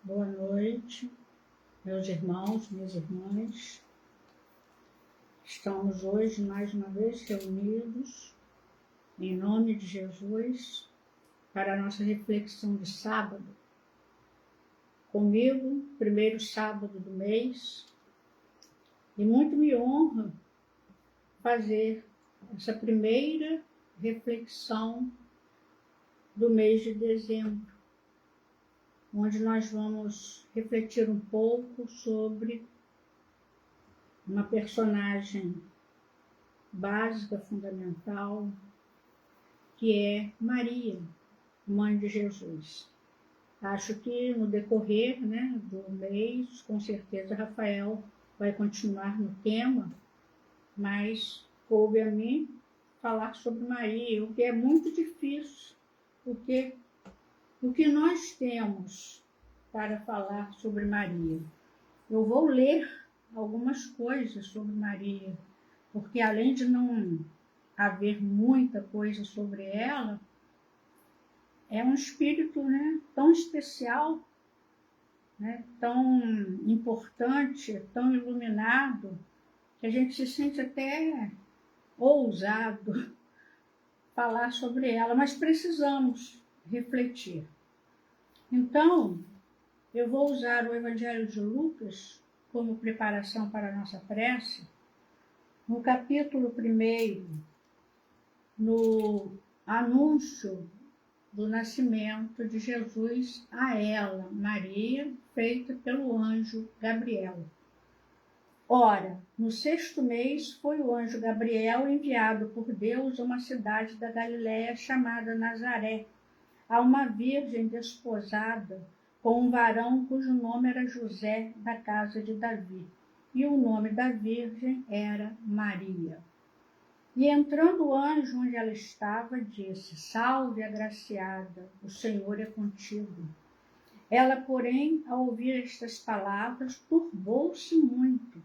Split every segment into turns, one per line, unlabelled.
Boa noite, meus irmãos, minhas irmãs. Estamos hoje mais uma vez reunidos em nome de Jesus para a nossa reflexão de sábado. Comigo, primeiro sábado do mês, e muito me honra fazer essa primeira reflexão do mês de dezembro, onde nós vamos refletir um pouco sobre uma personagem básica, fundamental, que é Maria, mãe de Jesus. Acho que no decorrer do mês, com certeza, Rafael vai continuar no tema, mas coube a mim falar sobre Maria, o que é muito difícil, porque o que nós temos para falar sobre Maria? Eu vou ler algumas coisas sobre Maria, porque além de não haver muita coisa sobre ela, é um espírito tão especial, tão importante, tão iluminado, que a gente se sente até ousado falar sobre ela, mas precisamos refletir. Então, eu vou usar o Evangelho de Lucas como preparação para a nossa prece, no capítulo 1, no anúncio do nascimento de Jesus a ela, Maria, feita pelo anjo Gabriel. Ora, no 6º mês foi o anjo Gabriel enviado por Deus a uma cidade da Galiléia chamada Nazaré, a uma virgem desposada com um varão cujo nome era José, da casa de Davi, e o nome da virgem era Maria. E entrando o anjo onde ela estava, disse: Salve, agraciada, o Senhor é contigo. Ela, porém, ao ouvir estas palavras, turbou-se muito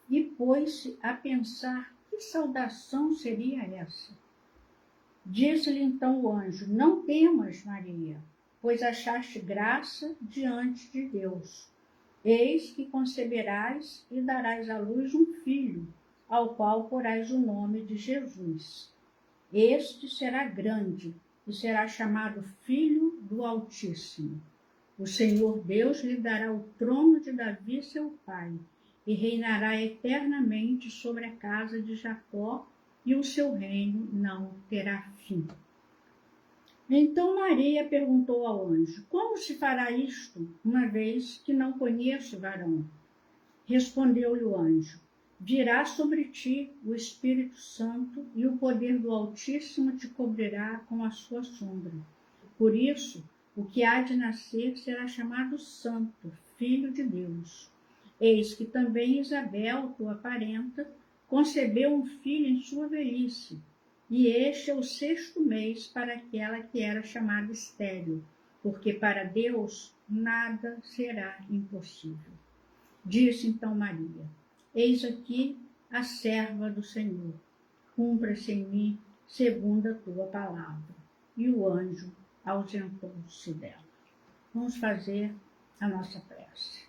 e pôs-se a pensar que saudação seria essa. Disse-lhe então o anjo: Não temas, Maria, pois achaste graça diante de Deus. Eis que conceberás e darás à luz um filho, ao qual porás o nome de Jesus. Este será grande e será chamado Filho do Altíssimo. O Senhor Deus lhe dará o trono de Davi, seu pai, e reinará eternamente sobre a casa de Jacó, e o seu reino não terá fim. Então Maria perguntou ao anjo: Como se fará isto, uma vez que não conheço varão? Respondeu-lhe o anjo: Virá sobre ti o Espírito Santo, e o poder do Altíssimo te cobrirá com a sua sombra. Por isso, o que há de nascer será chamado Santo, Filho de Deus. Eis que também Isabel, tua parenta, concebeu um filho em sua velhice, e este é o 6º mês para aquela que era chamada estéril, porque para Deus nada será impossível. Disse então Maria: Eis aqui a serva do Senhor, cumpra-se em mim segundo a tua palavra. E o anjo ausentou-se dela. Vamos fazer a nossa prece.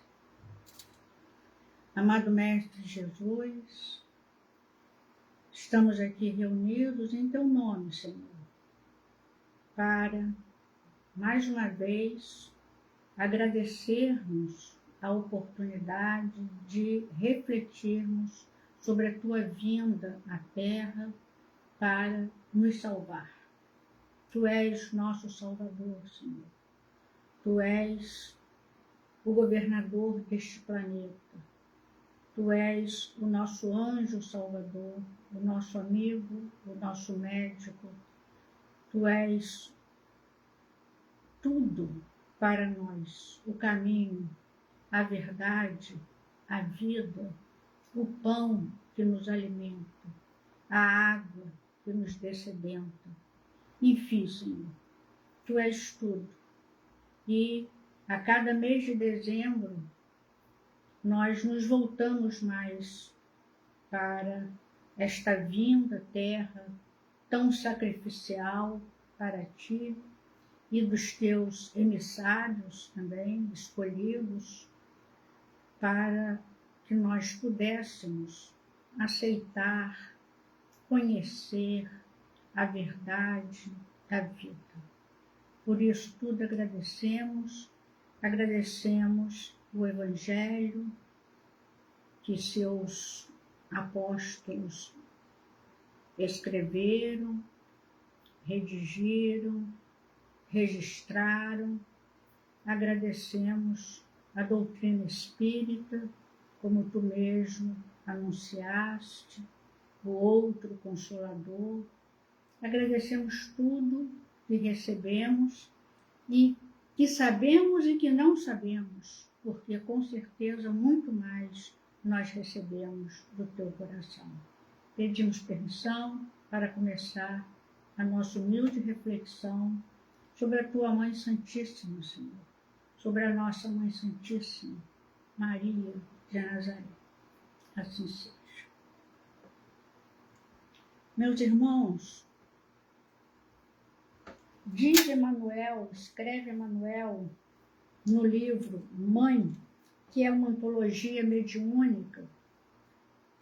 Amado Mestre Jesus, estamos aqui reunidos em teu nome, Senhor, para, mais uma vez, agradecermos a oportunidade de refletirmos sobre a tua vinda à Terra para nos salvar. Tu és nosso Salvador, Senhor. Tu és o governador deste planeta. Tu és o nosso anjo salvador, o nosso amigo, o nosso médico. Tu és tudo para nós, o caminho, a verdade, a vida, o pão que nos alimenta, a água que nos dessedenta. Enfim, Senhor, Tu és tudo. E a cada mês de dezembro, nós nos voltamos mais para esta vinda à Terra tão sacrificial para Ti, e dos teus emissários também, escolhidos, para que nós pudéssemos aceitar, conhecer a verdade da vida. Por isso tudo agradecemos o Evangelho que seus apóstolos escreveram, redigiram, registraram. Agradecemos a doutrina espírita, como tu mesmo anunciaste, o outro Consolador. Agradecemos tudo que recebemos e que sabemos e que não sabemos, porque com certeza muito mais nós recebemos do teu coração. Pedimos permissão para começar a nossa humilde reflexão sobre a tua Mãe Santíssima, Senhor, sobre a nossa Mãe Santíssima, Maria de Nazaré. Assim seja. Meus irmãos, diz Emmanuel, escreve Emmanuel no livro Mãe, que é uma antologia mediúnica,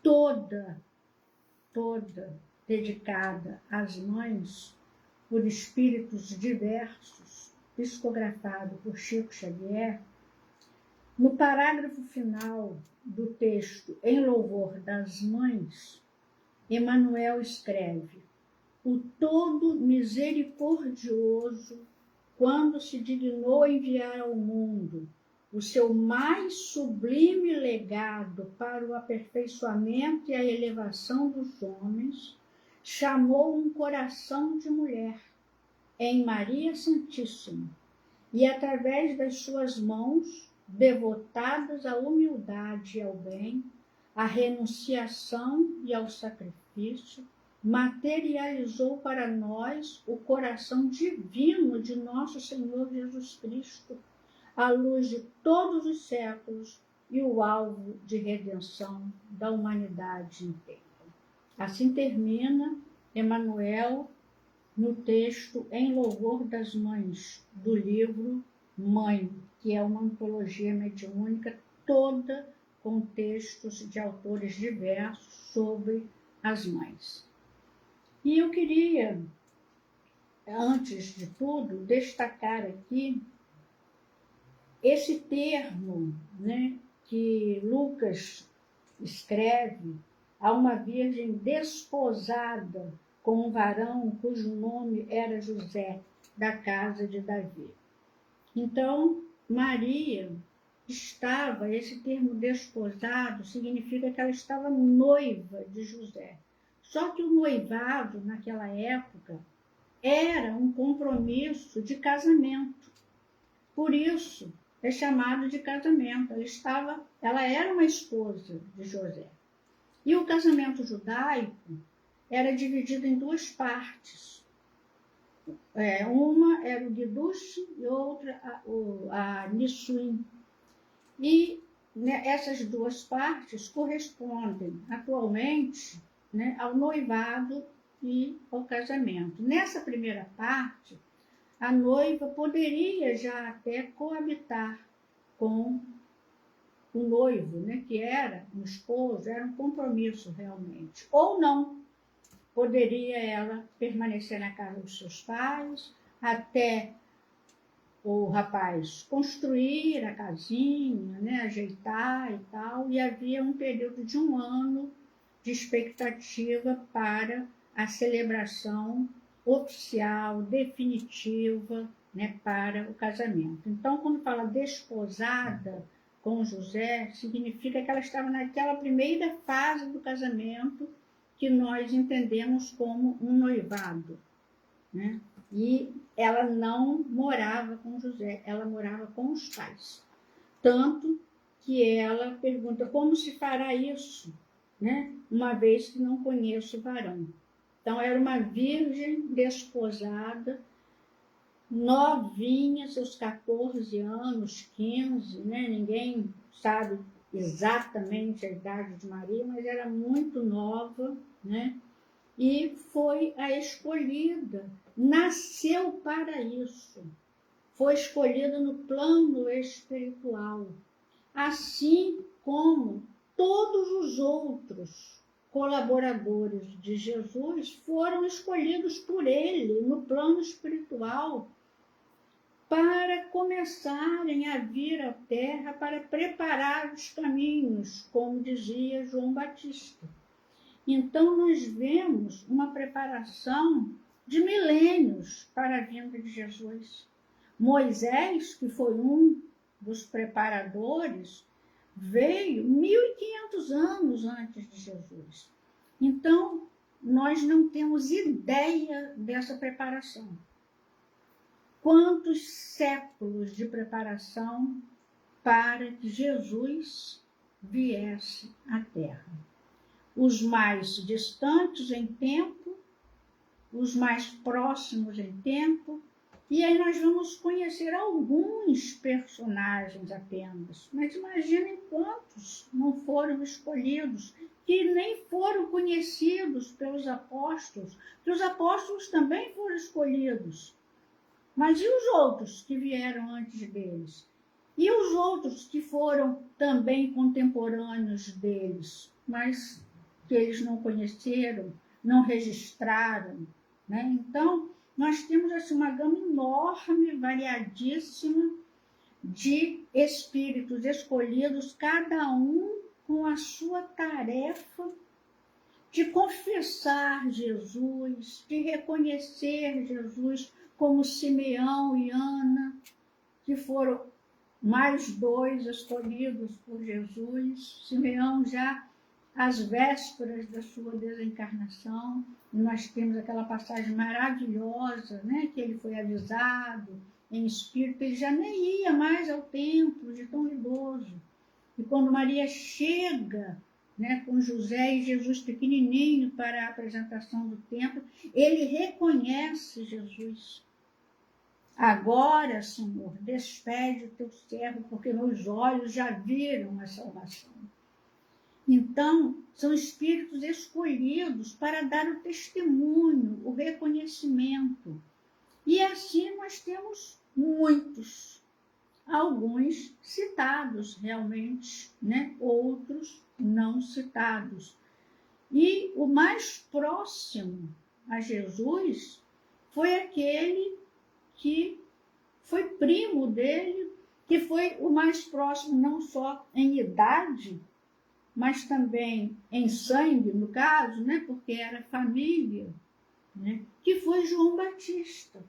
toda dedicada às mães, por espíritos diversos, psicografado por Chico Xavier. No parágrafo final do texto Em Louvor das Mães, Emmanuel escreve: o todo misericordioso, quando se dignou enviar ao mundo o seu mais sublime legado para o aperfeiçoamento e a elevação dos homens, chamou um coração de mulher em Maria Santíssima e, através das suas mãos, devotadas à humildade e ao bem, à renunciação e ao sacrifício, materializou para nós o coração divino de nosso Senhor Jesus Cristo, a luz de todos os séculos e o alvo de redenção da humanidade inteira. Assim termina Emmanuel no texto Em Louvor das Mães, do livro Mãe, que é uma antologia mediúnica toda com textos de autores diversos sobre as mães. E eu queria, antes de tudo, destacar aqui esse termo, né, que Lucas escreve a uma virgem desposada com um varão cujo nome era José, da casa de Davi. Então, Maria estava, esse termo desposado significa que ela estava noiva de José. Só que o noivado, naquela época, era um compromisso de casamento. Por isso, é chamado de casamento. Ela era uma esposa de José. E o casamento judaico era dividido em duas partes. Uma era o Guidush e outra a Nissuim. E essas duas partes correspondem atualmente, né, ao noivado e ao casamento. Nessa primeira parte, a noiva poderia já até coabitar com o noivo, né, que era um esposo, era um compromisso realmente. Ou não, poderia ela permanecer na casa dos seus pais até o rapaz construir a casinha, né, ajeitar e tal, e havia um período de 1 ano de expectativa para a celebração oficial, definitiva, né, para o casamento. Então, quando fala desposada com José, significa que ela estava naquela primeira fase do casamento que nós entendemos como um noivado, né? E ela não morava com José, ela morava com os pais. Tanto que ela pergunta como se fará isso, né? Uma vez que não conheço o varão. Então, era uma virgem desposada, novinha, seus 14 anos, 15, né? Ninguém sabe exatamente a idade de Maria, mas era muito nova, né? e foi a escolhida, nasceu para isso, foi escolhida no plano espiritual, assim como todos os outros colaboradores de Jesus foram escolhidos por ele no plano espiritual para começarem a vir à Terra para preparar os caminhos, como dizia João Batista. Então, nós vemos uma preparação de milênios para a vinda de Jesus. Moisés, que foi um dos preparadores, veio 1.500 anos antes de Jesus. Então, nós não temos ideia dessa preparação. Quantos séculos de preparação para que Jesus viesse à Terra. Os mais distantes em tempo, os mais próximos em tempo, e aí nós vamos conhecer alguns personagens apenas, mas imaginem quantos não foram escolhidos, que nem foram conhecidos pelos apóstolos, que os apóstolos também foram escolhidos. Mas e os outros que vieram antes deles? E os outros que foram também contemporâneos deles, mas que eles não conheceram, não registraram, né? Então, nós temos assim, uma gama enorme, variadíssima, de espíritos escolhidos, cada um com a sua tarefa de confessar Jesus, de reconhecer Jesus, como Simeão e Ana, que foram mais dois escolhidos por Jesus. Simeão já às vésperas da sua desencarnação, e nós temos aquela passagem maravilhosa, né, que ele foi avisado em espírito, ele já nem ia mais ao templo de tão idoso. E quando Maria chega, né, com José e Jesus pequenininho para a apresentação do templo, ele reconhece Jesus. Agora, Senhor, despede o teu servo, porque meus olhos já viram a salvação. Então, são espíritos escolhidos para dar o testemunho, o reconhecimento. E assim nós temos muitos, alguns citados realmente, né? Outros não citados. E o mais próximo a Jesus foi aquele que foi primo dele, que foi o mais próximo não só em idade, mas também em sangue, no caso, né, porque era família, né, que foi João Batista,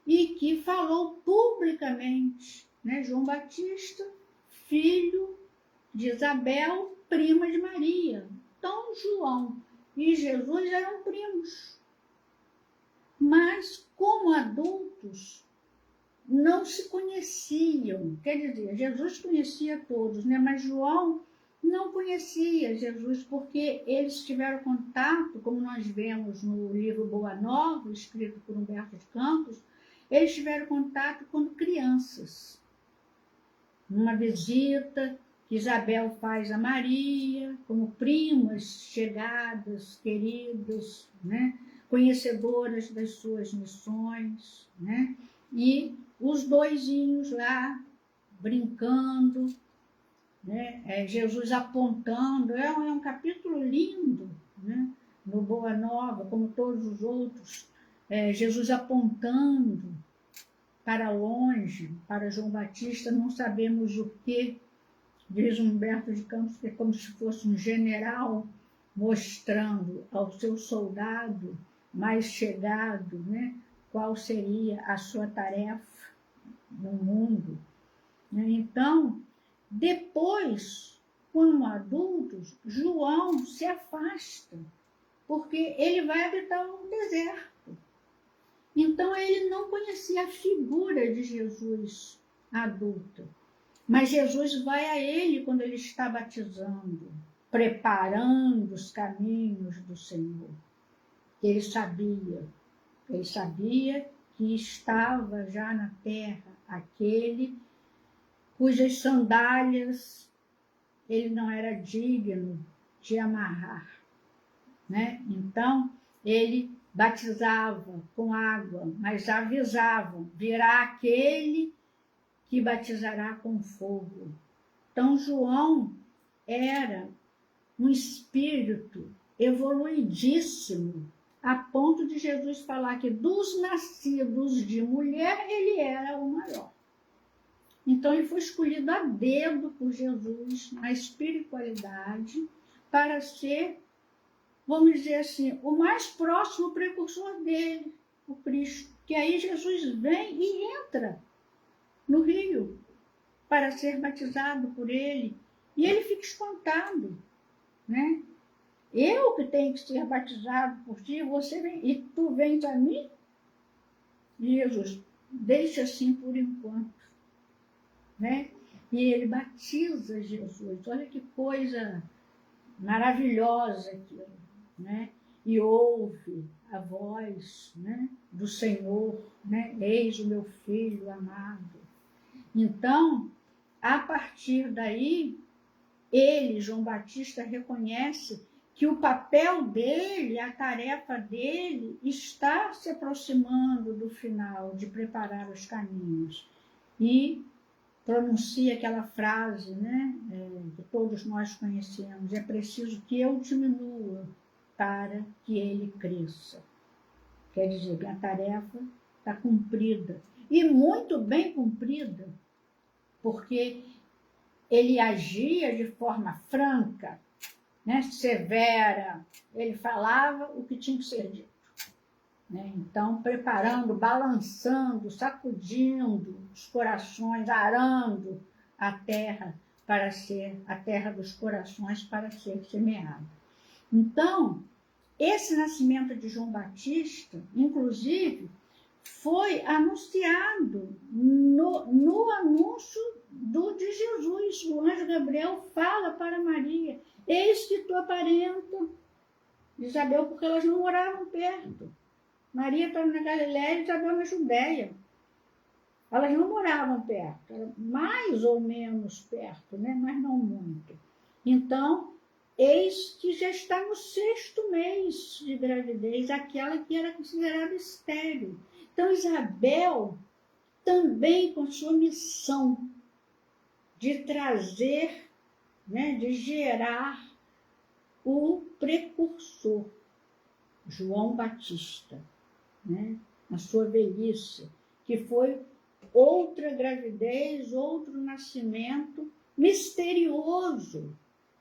e que falou publicamente, né, João Batista, filho de Isabel, prima de Maria. Então, João e Jesus eram primos, mas como adultos não se conheciam, quer dizer, Jesus conhecia todos, né, mas João não conhecia Jesus, porque eles tiveram contato, como nós vemos no livro Boa Nova, escrito por Humberto de Campos, eles tiveram contato quando crianças. Numa visita que Isabel faz a Maria, como primas chegadas, queridas, né, conhecedoras das suas missões, né, e os doisinhos lá brincando, né? Jesus apontando, é um capítulo lindo, né? No Boa Nova, como todos os outros, Jesus apontando para longe, para João Batista, não sabemos o que, diz Humberto de Campos, que é como se fosse um general mostrando ao seu soldado mais chegado, né, qual seria a sua tarefa no mundo. Então, depois, como adultos, João se afasta, porque ele vai habitar um deserto. Então, ele não conhecia a figura de Jesus adulto. Mas Jesus vai a ele quando ele está batizando, preparando os caminhos do Senhor. Ele sabia que estava já na terra aquele cujas sandálias ele não era digno de amarrar. né? Então, ele batizava com água, mas avisavam, virá aquele que batizará com fogo. Então, João era um espírito evoluidíssimo, a ponto de Jesus falar que dos nascidos de mulher, ele era o maior. Então, ele foi escolhido a dedo por Jesus, na espiritualidade, para ser, vamos dizer assim, o mais próximo precursor dele, o Cristo. Que aí Jesus vem e entra no rio para ser batizado por ele. E ele fica espantado, né? Eu que tenho que ser batizado por ti, você vem, e tu vens a mim? Jesus, deixa assim por enquanto, né? E ele batiza Jesus. Olha que coisa maravilhosa aquilo, né? E ouve a voz, né, do Senhor, né? Eis o meu filho amado. Então, a partir daí, ele, João Batista, reconhece que o papel dele, a tarefa dele, está se aproximando do final, de preparar os caminhos. E pronuncia aquela frase, né, que todos nós conhecemos: é preciso que eu diminua para que ele cresça. Quer dizer, que a tarefa está cumprida, e muito bem cumprida, porque ele agia de forma franca, né, severa, ele falava o que tinha que ser dito, né? Então, preparando, balançando, sacudindo os corações, arando a terra para ser a terra dos corações para ser semeada. Então, esse nascimento de João Batista, inclusive, foi anunciado no anúncio de Jesus. O anjo Gabriel fala para Maria: eis que tua parenta Isabel, porque elas não moravam perto. Maria estava na Galiléia e Isabel na Judéia. Elas não moravam perto, mais ou menos perto, né? Mas não muito. Então, eis que já está no 6º mês de gravidez, aquela que era considerada estéril. Então, Isabel, também com sua missão de trazer, né, de gerar o precursor, João Batista, né, na sua velhice, que foi outra gravidez, outro nascimento misterioso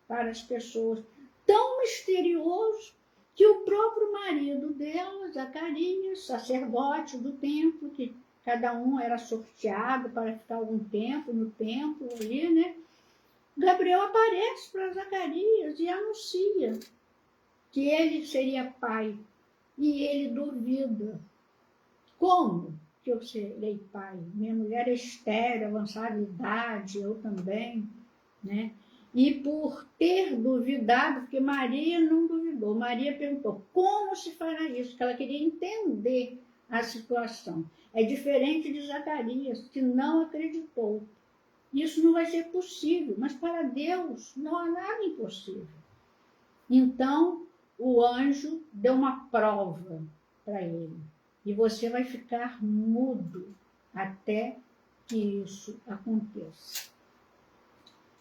para as pessoas. Tão misterioso que o próprio marido dela, Zacarias, sacerdote do templo, que cada um era sorteado para ficar algum tempo no templo ali, né? Gabriel aparece para Zacarias e anuncia que ele seria pai. E ele duvida. Como que eu serei pai? Minha mulher é estéril, avançada de idade, eu também, né? E por ter duvidado, porque Maria não duvidou, Maria perguntou: como se fará isso? Porque ela queria entender a situação. É diferente de Zacarias, que não acreditou. Isso não vai ser possível, mas para Deus não há nada impossível. Então, o anjo deu uma prova para ele. E você vai ficar mudo até que isso aconteça.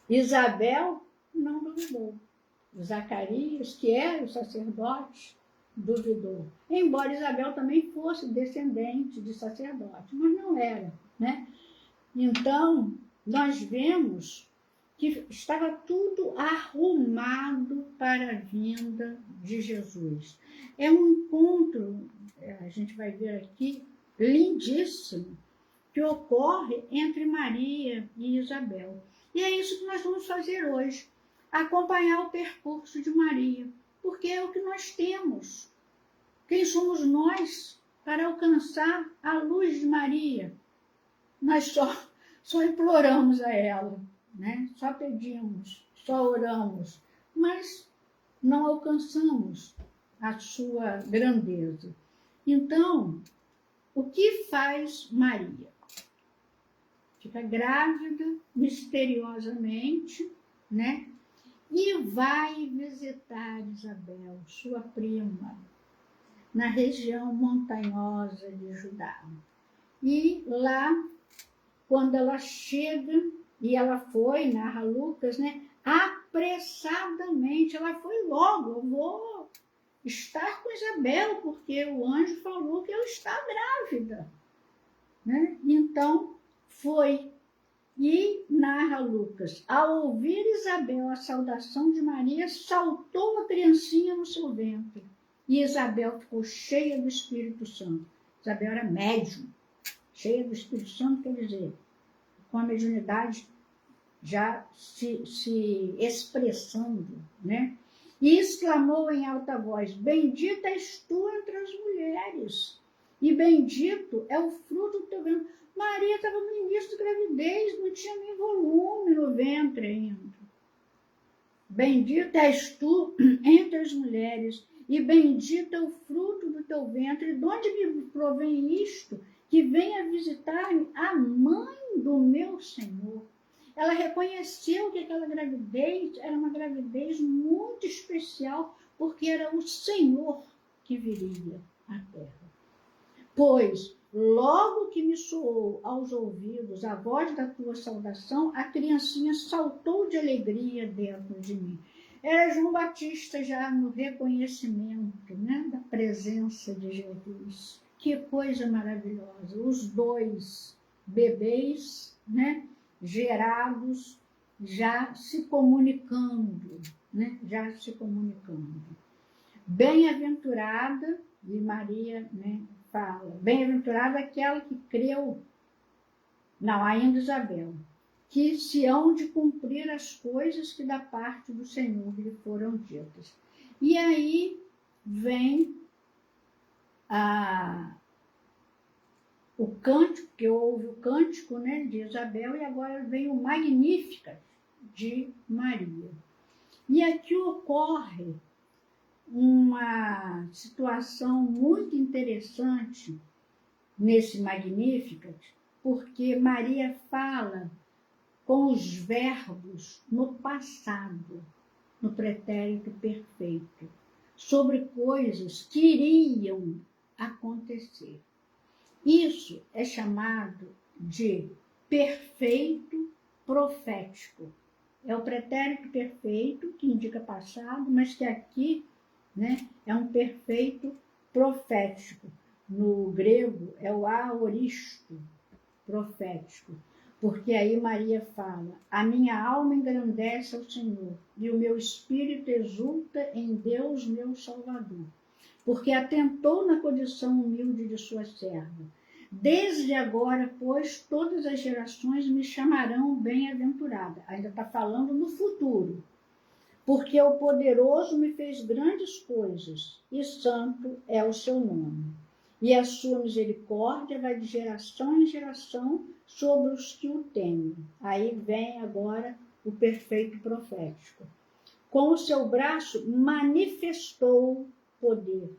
Isabel não duvidou. Zacarias, que era o sacerdote, duvidou. Embora Isabel também fosse descendente de sacerdote, mas não era, né? Então, nós vemos que estava tudo arrumado para a vinda de Jesus. É um encontro, a gente vai ver aqui, lindíssimo, que ocorre entre Maria e Isabel. E é isso que nós vamos fazer hoje, acompanhar o percurso de Maria, porque é o que nós temos. Quem somos nós para alcançar a luz de Maria? Nós só imploramos a ela, né? Só pedimos, só oramos, mas não alcançamos a sua grandeza. Então, o que faz Maria? Fica grávida misteriosamente, né? e vai visitar Isabel, sua prima, na região montanhosa de Judá. E lá, quando ela chega, e ela foi, narra Lucas, né, apressadamente, ela foi logo, eu vou estar com Isabel, porque o anjo falou que ela está grávida. Né? Então, foi. E narra Lucas, ao ouvir Isabel a saudação de Maria, saltou a criancinha no seu ventre. E Isabel ficou cheia do Espírito Santo. Isabel era médium, cheia do Espírito Santo, quer dizer, com a mediunidade já se expressando, né? E exclamou em alta voz, bendita és tu entre as mulheres, e bendito é o fruto do teu ventre. Maria estava no início da gravidez, não tinha nem volume no ventre ainda. Bendita és tu entre as mulheres, e bendito é o fruto do teu ventre. De onde me provém isto? Que venha visitar-me a mãe do meu Senhor. Ela reconheceu que aquela gravidez era uma gravidez muito especial, porque era o Senhor que viria à terra. Pois, logo que me soou aos ouvidos a voz da tua saudação, a criancinha saltou de alegria dentro de mim. Era João Batista já no reconhecimento, né, da presença de Jesus. Que coisa maravilhosa. Os dois bebês, né, gerados, já se comunicando, né, já se comunicando. Bem-aventurada, e Maria, né, fala, bem-aventurada aquela que creu, não, ainda Isabel, que se hão de cumprir as coisas que da parte do Senhor lhe foram ditas. E aí vem o cântico, que houve o cântico, né, de Isabel, e agora vem o Magníficat de Maria. E aqui ocorre uma situação muito interessante nesse Magníficat, porque Maria fala com os verbos no passado, no pretérito perfeito, sobre coisas que iriam acontecer. Isso é chamado de perfeito profético. É o pretérito perfeito, que indica passado, mas que aqui, né, é um perfeito profético. No grego é o aoristo profético, porque aí Maria fala, a minha alma engrandece ao Senhor, e o meu espírito exulta em Deus meu Salvador, porque atentou na condição humilde de sua serva. Desde agora, pois, todas as gerações me chamarão bem-aventurada. Ainda está falando no futuro. Porque o poderoso me fez grandes coisas, e santo é o seu nome. E a sua misericórdia vai de geração em geração sobre os que o temem. Aí vem agora o perfeito profético. Com o seu braço manifestou poder.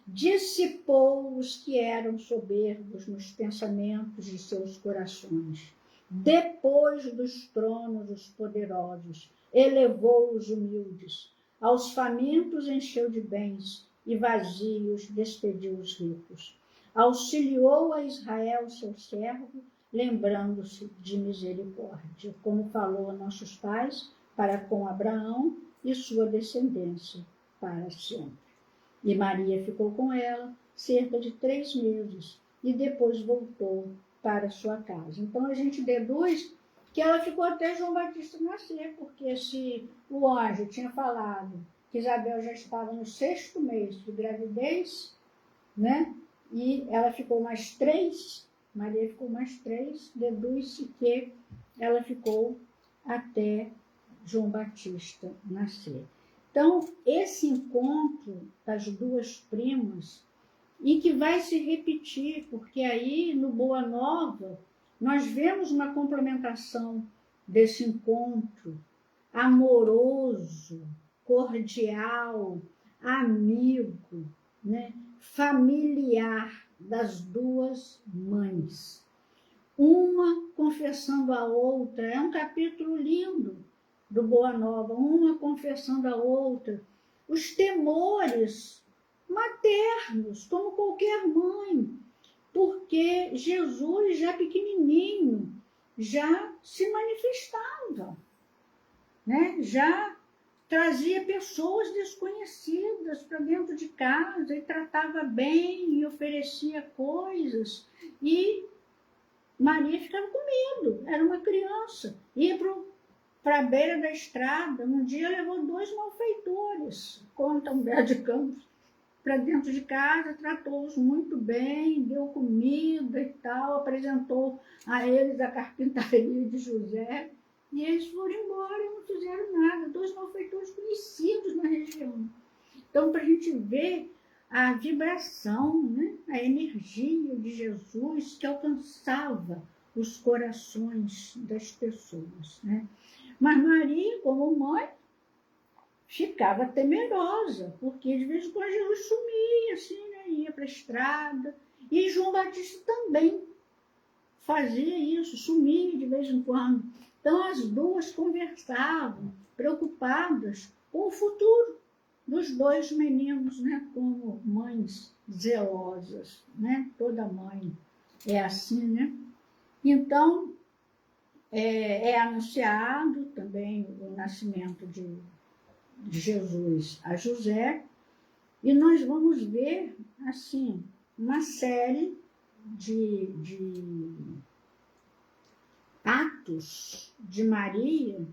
Dissipou os que eram soberbos nos pensamentos de seus corações. Depois dos tronos os poderosos, elevou os humildes. Aos famintos encheu de bens, e vazios despediu os ricos. Auxiliou a Israel, seu servo, lembrando-se de misericórdia, como falou a nossos pais, para com Abraão e sua descendência, para sempre. E Maria ficou com ela cerca de 3 meses e depois voltou para sua casa. Então a gente deduz que ela ficou até João Batista nascer, porque se o anjo tinha falado que Isabel já estava no 6º mês de gravidez, né? E ela ficou mais 3, Maria ficou mais 3, deduz-se que ela ficou até João Batista nascer. Então, esse encontro das duas primas, e que vai se repetir, porque aí no Boa Nova nós vemos uma complementação desse encontro amoroso, cordial, amigo, né, familiar das duas mães. Uma confessando a outra, é um capítulo lindo, do Boa Nova, uma confessando a outra, os temores maternos, como qualquer mãe, porque Jesus, já pequenininho, já se manifestava, né? Já trazia pessoas desconhecidas para dentro de casa e tratava bem e oferecia coisas. E Maria ficava com medo, era uma criança. Ia para a beira da estrada, um dia levou 2 malfeitores, conta Humberto de Campos, para dentro de casa, tratou-os muito bem, deu comida e tal, apresentou a eles a carpintaria de José, e eles foram embora e não fizeram nada. 2 malfeitores conhecidos na região. Então, para a gente ver a vibração, né? A energia de Jesus que alcançava os corações das pessoas, né? Mas Maria, como mãe, ficava temerosa, porque de vez em quando Jesus sumia, assim, né? Ia para a estrada. E João Batista também fazia isso, sumia de vez em quando. Então as duas conversavam, preocupadas com o futuro dos 2 meninos, né? Como mães zelosas, né? Toda mãe é assim, né? Então, é anunciado também o nascimento de Jesus a José, e nós vamos ver, assim, uma série de atos de Maria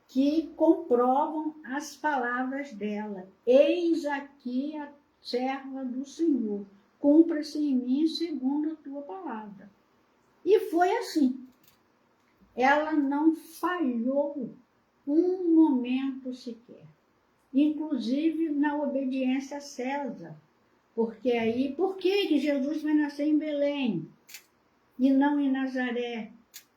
que comprovam as palavras dela. Eis aqui a serva do Senhor, cumpra-se em mim segundo a tua palavra. E foi assim. Ela não falhou um momento sequer, inclusive na obediência a César. Porque aí, por que Jesus vai nascer em Belém e não em Nazaré?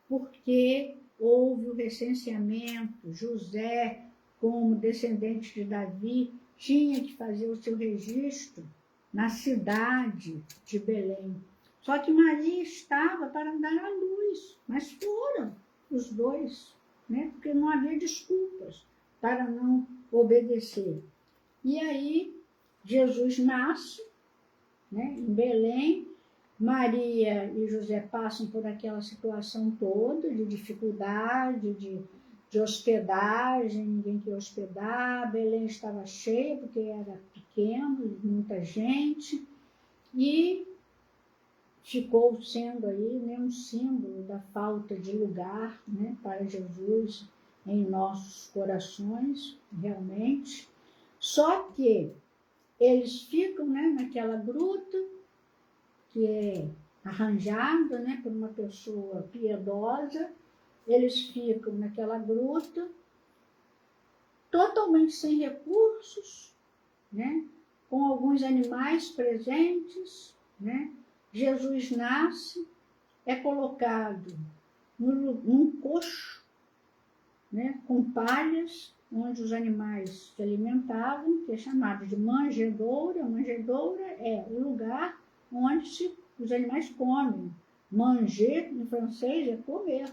Porque houve o recenseamento, José, como descendente de Davi, tinha que fazer o seu registro na cidade de Belém. Só que Maria estava para dar à luz, mas foram os 2, né? Porque não havia desculpas para não obedecer. E aí Jesus nasce, né, em Belém. Maria e José passam por aquela situação toda de dificuldade, de hospedagem, ninguém queria hospedar. Belém estava cheia porque era pequeno, muita gente, e ficou sendo aí, né, um símbolo da falta de lugar, né, para Jesus em nossos corações, realmente. Só que eles ficam, né, naquela gruta que é arranjada, né, por uma pessoa piedosa. Eles ficam naquela gruta totalmente sem recursos, né, com alguns animais presentes, né. Jesus nasce, é colocado num coxo, né, com palhas, onde os animais se alimentavam, que é chamado de manjedoura. Manjedoura é o lugar onde os animais comem. Manger, em francês, é comer.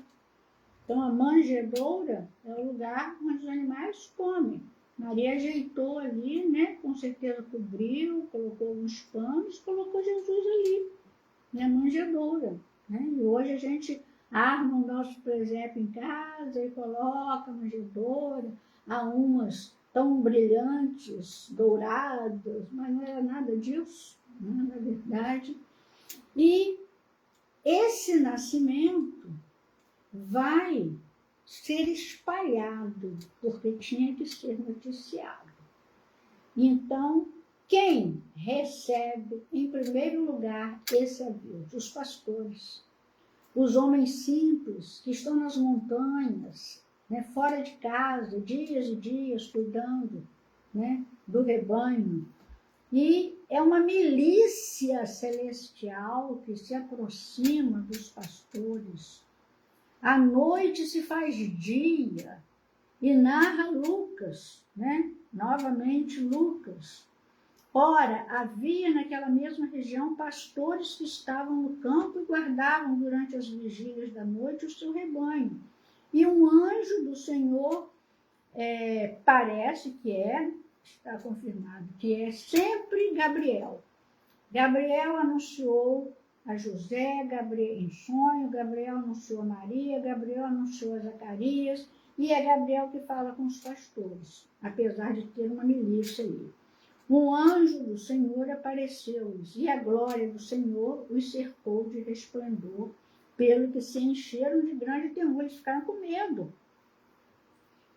Então, a manjedoura é o lugar onde os animais comem. Maria ajeitou ali, né? Com certeza cobriu, colocou alguns panos, colocou Jesus ali, na manjedoura, né? E hoje a gente arma o nosso presépio em casa e coloca a manjedoura. Há umas tão brilhantes, douradas, mas não era nada disso, né, na verdade. E esse nascimento vai ser espalhado, porque tinha que ser noticiado. Então, quem recebe, em primeiro lugar, esse aviso? Os pastores, os homens simples que estão nas montanhas, né, fora de casa, dias e dias, cuidando, né, do rebanho. E é uma milícia celestial que se aproxima dos pastores. À noite se faz dia, e narra Lucas, né? Novamente Lucas. Ora, havia naquela mesma região pastores que estavam no campo e guardavam durante as vigílias da noite o seu rebanho. E um anjo do Senhor parece que está confirmado, que é sempre Gabriel. Gabriel anunciou a José, Gabriel em sonho, Gabriel anunciou a Maria, Gabriel anunciou a Zacarias, e é Gabriel que fala com os pastores, apesar de ter uma milícia ali. Um anjo do Senhor apareceu-lhes, e a glória do Senhor os cercou de resplendor, pelo que se encheram de grande temor, eles ficaram com medo.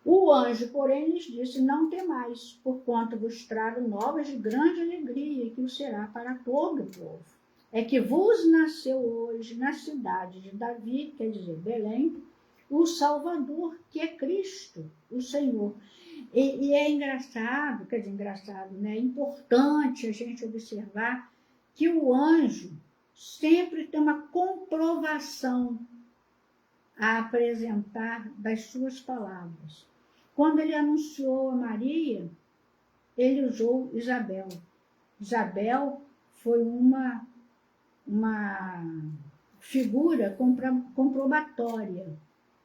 O anjo, porém, lhes disse: não temais, porquanto vos trago novas de grande alegria, que o será para todo o povo. É que vos nasceu hoje na cidade de Davi, quer dizer, Belém, o Salvador, que é Cristo, o Senhor. E é engraçado, né? É importante a gente observar que o anjo sempre tem uma comprovação a apresentar das suas palavras. Quando ele anunciou a Maria, ele usou Isabel. Isabel foi uma figura comprobatória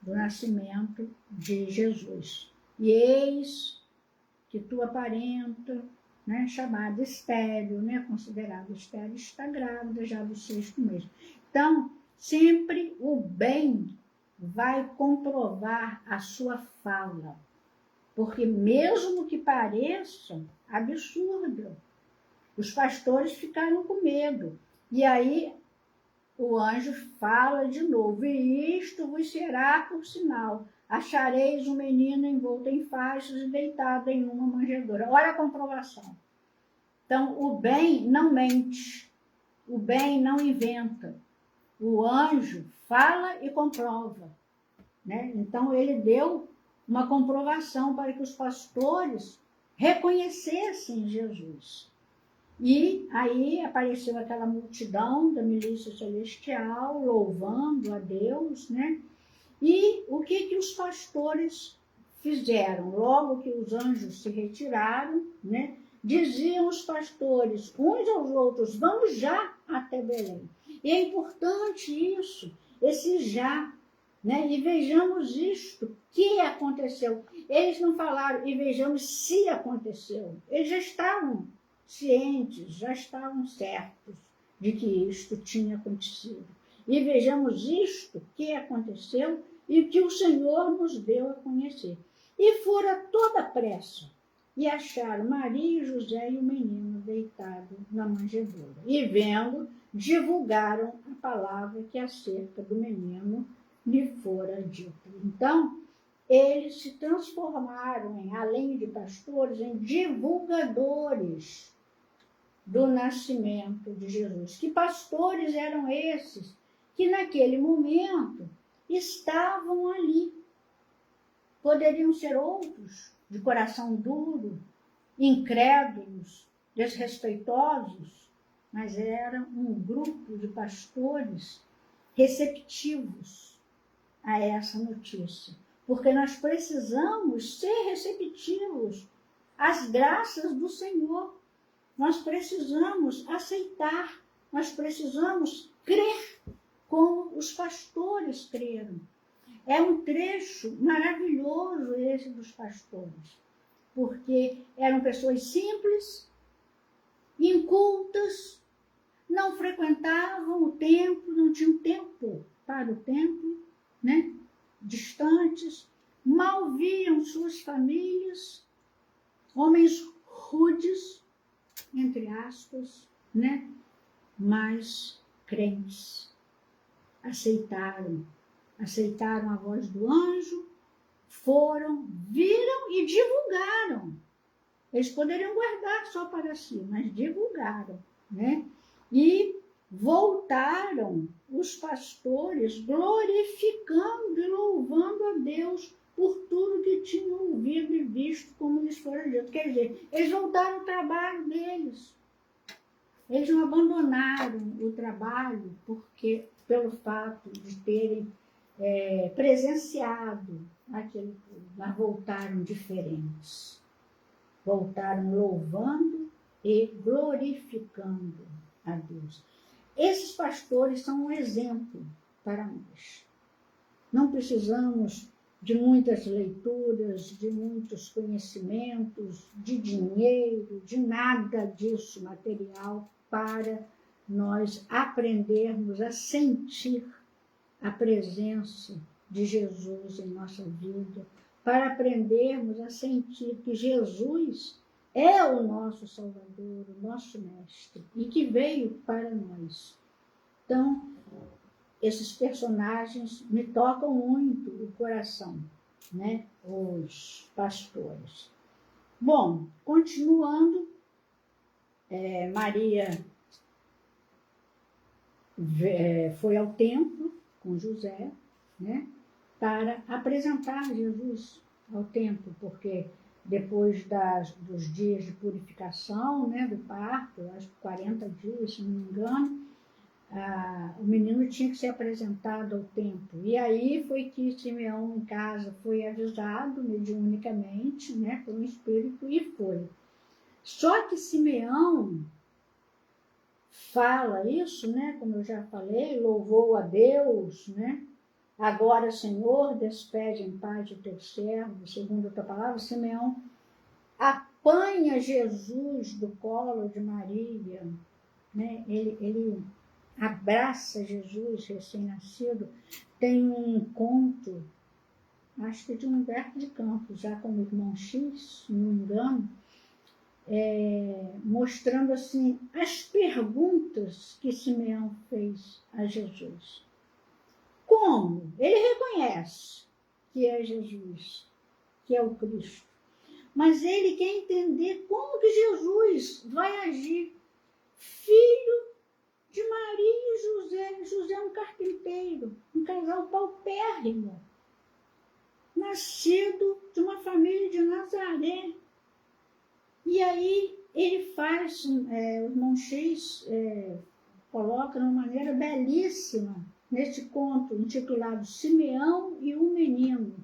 do nascimento de Jesus. E eis que tua parenta, né, chamada estéril, né, considerada estéril, está grávida já do 6º mês. Então, sempre o bem vai comprovar a sua fala, porque mesmo que pareça absurdo, os pastores ficaram com medo. E aí o anjo fala de novo: e isto vos será por sinal: achareis um menino envolto em faixas e deitado em uma manjedoura. Olha a comprovação. Então, o bem não mente, o bem não inventa. O anjo fala e comprova, né? Então, ele deu uma comprovação para que os pastores reconhecessem Jesus. E aí apareceu aquela multidão da milícia celestial, louvando a Deus, né? E o que os pastores fizeram? Logo que os anjos se retiraram, né? Diziam os pastores uns aos outros: vamos já até Belém. E é importante isso, esse já, né? E vejamos isto, que aconteceu. Eles não falaram: e vejamos se aconteceu. Eles já estavam cientes, já estavam certos de que isto tinha acontecido. E vejamos isto que aconteceu e que o Senhor nos deu a conhecer. E fora toda pressa, e acharam Maria e José e o menino deitado na manjedoura. E vendo, divulgaram a palavra que acerca do menino lhe fora dita. Então, eles se transformaram, além de pastores, em divulgadores do nascimento de Jesus. Que pastores eram esses que naquele momento estavam ali? Poderiam ser outros, de coração duro, incrédulos, desrespeitosos, mas era um grupo de pastores receptivos a essa notícia, porque nós precisamos ser receptivos às graças do Senhor. Nós precisamos aceitar, nós precisamos crer como os pastores creram. É um trecho maravilhoso esse dos pastores, porque eram pessoas simples, incultas, não frequentavam o templo, não tinham tempo para o templo, né? Distantes, mal viam suas famílias, homens rudes, entre aspas, né? Mas crentes. Aceitaram a voz do anjo, foram, viram e divulgaram. Eles poderiam guardar só para si, mas divulgaram, né? E voltaram os pastores glorificando e louvando a Deus por tudo que tinham ouvido e visto como lhes fora dito. Quer dizer, eles voltaram ao trabalho deles. Eles não abandonaram o trabalho pelo fato de terem presenciado aquilo tudo, mas voltaram diferentes. Voltaram louvando e glorificando a Deus. Esses pastores são um exemplo para nós. Não precisamos de muitas leituras, de muitos conhecimentos, de dinheiro, de nada disso material, para nós aprendermos a sentir a presença de Jesus em nossa vida, para aprendermos a sentir que Jesus é o nosso Salvador, o nosso Mestre, e que veio para nós. Então, esses personagens me tocam muito o coração, né? Os pastores. Bom, continuando, Maria foi ao templo com José, né? Para apresentar Jesus ao templo, porque depois dos dias de purificação, né, do parto, acho que 40 dias, se não me engano, o menino tinha que ser apresentado ao templo. E aí foi que Simeão, em casa, foi avisado mediunicamente, né, por um espírito, e foi. Só que Simeão fala isso, né, como eu já falei, louvou a Deus, né? Agora, Senhor, despede em paz o teu servo, segundo a tua palavra. Simeão apanha Jesus do colo de Maria, né? Ele abraça Jesus recém-nascido. Tem um conto, acho que de Humberto de Campos, já como Irmão X, se não me engano, mostrando assim as perguntas que Simeão fez a Jesus. Como? Ele reconhece que é Jesus, que é o Cristo. Mas ele quer entender como que Jesus vai agir. Filho de Maria e José. José é um carpinteiro, um casal paupérrimo, nascido de uma família de Nazaré. E aí ele faz, o irmão X coloca de uma maneira belíssima neste conto intitulado Simeão e o Menino.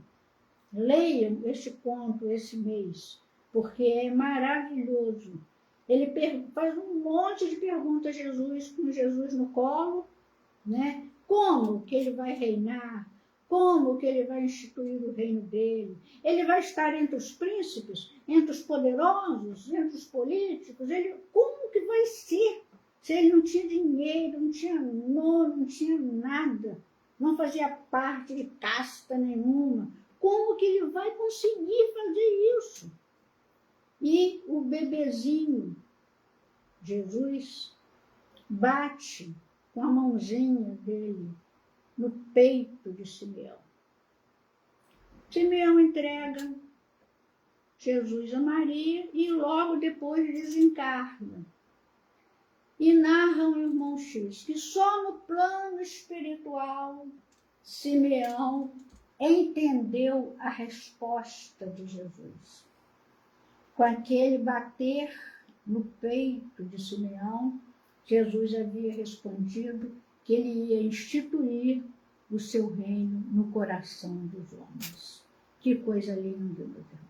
Leiam este conto esse mês, porque é maravilhoso. Ele faz um monte de perguntas a Jesus, com Jesus no colo, né? Como que ele vai reinar? Como que ele vai instituir o reino dele? Ele vai estar entre os príncipes, entre os poderosos, entre os políticos? Como que vai ser? Se ele não tinha dinheiro, não tinha nome, não tinha nada, não fazia parte de casta nenhuma, como que ele vai conseguir fazer isso? E o bebezinho, Jesus, bate com a mãozinha dele no peito de Simeão. Simeão entrega Jesus a Maria e logo depois desencarna. E narra o irmão X que só no plano espiritual Simeão entendeu a resposta de Jesus. Com aquele bater no peito de Simeão, Jesus havia respondido que ele ia instituir o seu reino no coração dos homens. Que coisa linda, meu Deus.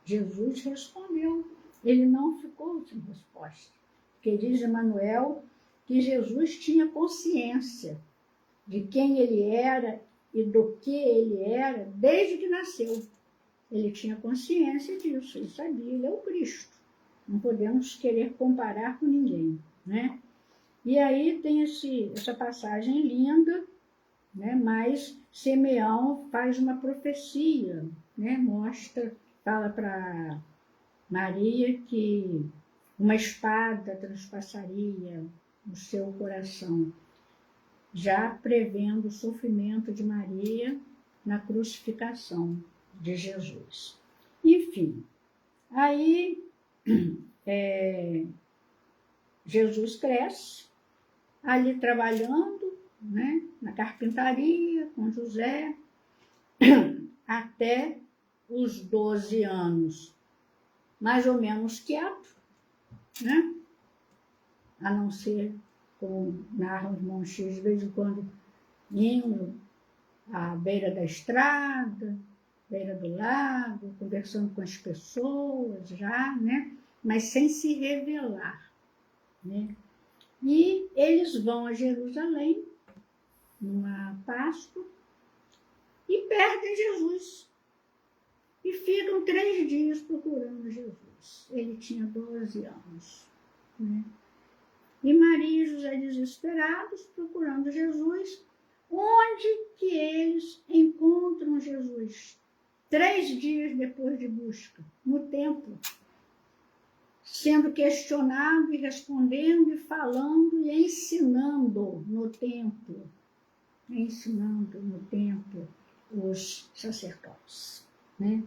Jesus respondeu, ele não ficou sem resposta. Porque diz Emmanuel que Jesus tinha consciência de quem ele era e do que ele era desde que nasceu. Ele tinha consciência disso, ele sabia, ele é o Cristo. Não podemos querer comparar com ninguém, né? E aí tem essa passagem linda, né? Mas Simeão faz uma profecia, né? Fala para Maria que uma espada transpassaria o seu coração, já prevendo o sofrimento de Maria na crucificação de Jesus. Enfim, aí Jesus cresce, ali trabalhando, né, na carpintaria com José, até os 12 anos, mais ou menos quieto, né? A não ser, como narra o irmão X, de vez em quando indo à beira da estrada, beira do lago, conversando com as pessoas já, né? Mas sem se revelar, né? E eles vão a Jerusalém, numa Páscoa, e perdem Jesus. E ficam 3 dias procurando Jesus. Ele tinha 12 anos. Né? E Maria e José desesperados, procurando Jesus. Onde que eles encontram Jesus? 3 dias depois de busca, no templo. Sendo questionado e respondendo e falando e ensinando no templo. Ensinando no templo os sacerdotes. Né?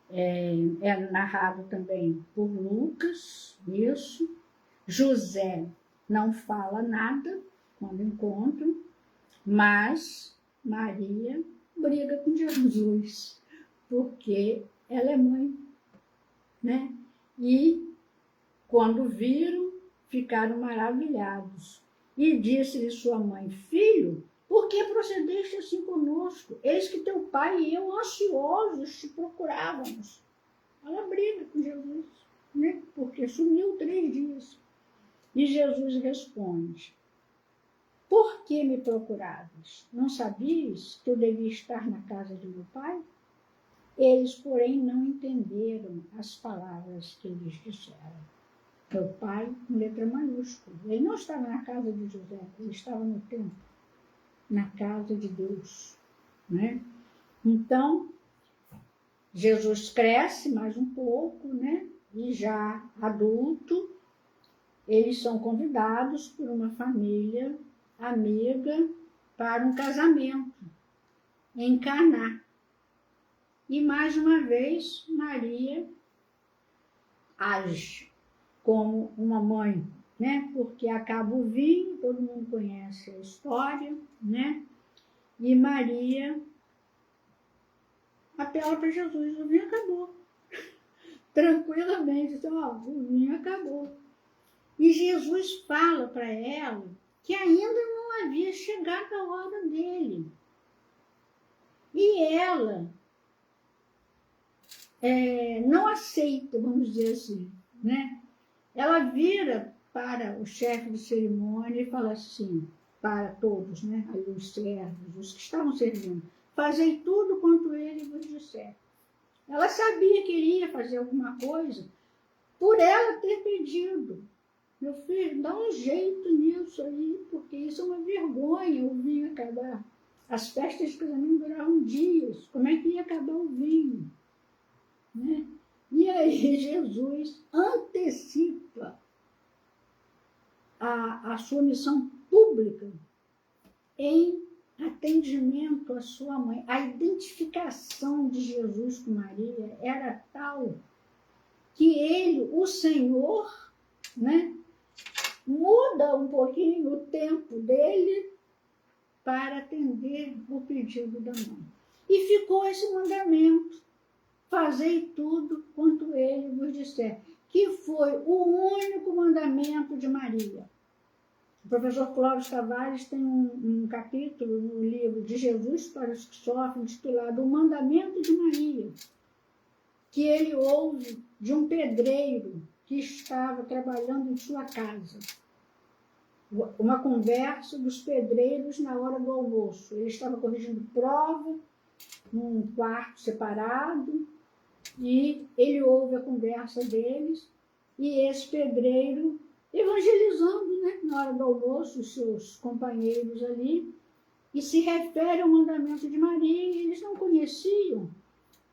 É narrado também por Lucas, isso. José não fala nada quando encontram, mas Maria briga com Jesus, porque ela é mãe, né? E quando viram, ficaram maravilhados. E disse-lhe sua mãe: Filho, por que procedeste assim conosco? Eis que teu pai e eu, ansiosos, te procurávamos. Ela briga com Jesus, né? Porque sumiu 3 dias. E Jesus responde: Por que me procuravas? Não sabias que eu devia estar na casa de meu pai? Eles, porém, não entenderam as palavras que lhes disseram. Meu pai, com letra maiúscula. Ele não estava na casa de José, ele estava no templo, na casa de Deus. Né? Então, Jesus cresce mais um pouco, né? E já adulto, eles são convidados por uma família amiga para um casamento em Caná. E mais uma vez, Maria age como uma mãe, né? Porque acaba o vinho, todo mundo conhece a história, né? E Maria apela para Jesus: o vinho acabou. Tranquilamente, diz: ó, o vinho acabou. E Jesus fala para ela que ainda não havia chegado a hora dele. E ela não aceita, vamos dizer assim, né? Ela vira para o chefe de cerimônia e fala assim, para todos, né? Ali os servos, os que estavam servindo: fazei tudo quanto ele vos disser. Ela sabia que ele ia fazer alguma coisa por ela ter pedido. Meu filho, dá um jeito nisso aí, porque isso é uma vergonha, o vinho acabar. As festas de casamento duravam dias, como é que ia acabar o vinho? Né? E aí Jesus antecipa a sua missão pública em atendimento à sua mãe. A identificação de Jesus com Maria era tal que ele, o Senhor, né, muda um pouquinho o tempo dele para atender o pedido da mãe. E ficou esse mandamento: fazei tudo quanto ele vos disser, que foi o único mandamento de Maria. O professor Clóvis Tavares tem um capítulo no livro de Jesus para os que sofrem, intitulado O Mandamento de Maria, que ele ouve de um pedreiro que estava trabalhando em sua casa. Uma conversa dos pedreiros na hora do almoço. Ele estava corrigindo prova num quarto separado e ele ouve a conversa deles e esse pedreiro evangelizando, né, na hora do almoço, os seus companheiros ali, e se refere ao mandamento de Maria, e eles não conheciam.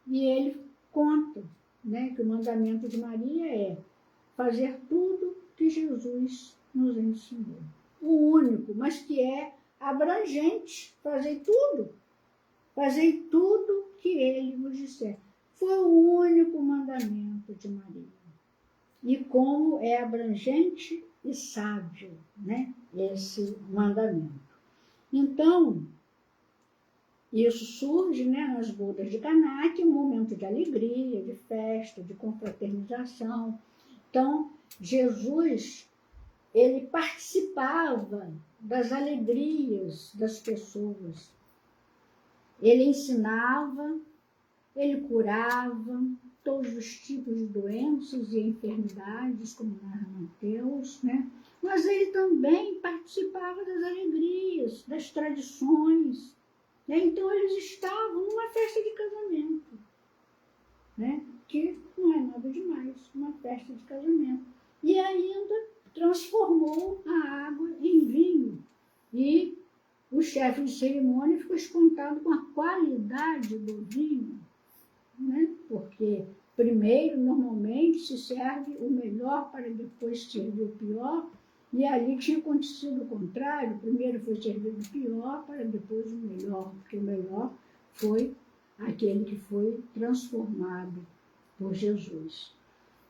E ele conta, né, que o mandamento de Maria é fazer tudo que Jesus nos ensinou. O único, mas que é abrangente, fazer tudo que ele vos disser. Foi o único mandamento de Maria. E como é abrangente e sábio, né, esse mandamento. Então, isso surge, né, nas bodas de Caná, que é um momento de alegria, de festa, de confraternização. Então, Jesus, ele participava das alegrias das pessoas. Ele ensinava, ele curava todos os tipos de doenças e enfermidades, como narra Mateus, né? Mas ele também participava das alegrias, das tradições, Então eles estavam numa festa de casamento, né? Que não é nada demais, uma festa de casamento. E ainda transformou a água em vinho. E o chefe de cerimônia ficou espantado com a qualidade do vinho, né? Porque primeiro, normalmente, se serve o melhor para depois servir o pior, e ali tinha acontecido o contrário. Primeiro foi servido o pior para depois o melhor, porque o melhor foi aquele que foi transformado por Jesus.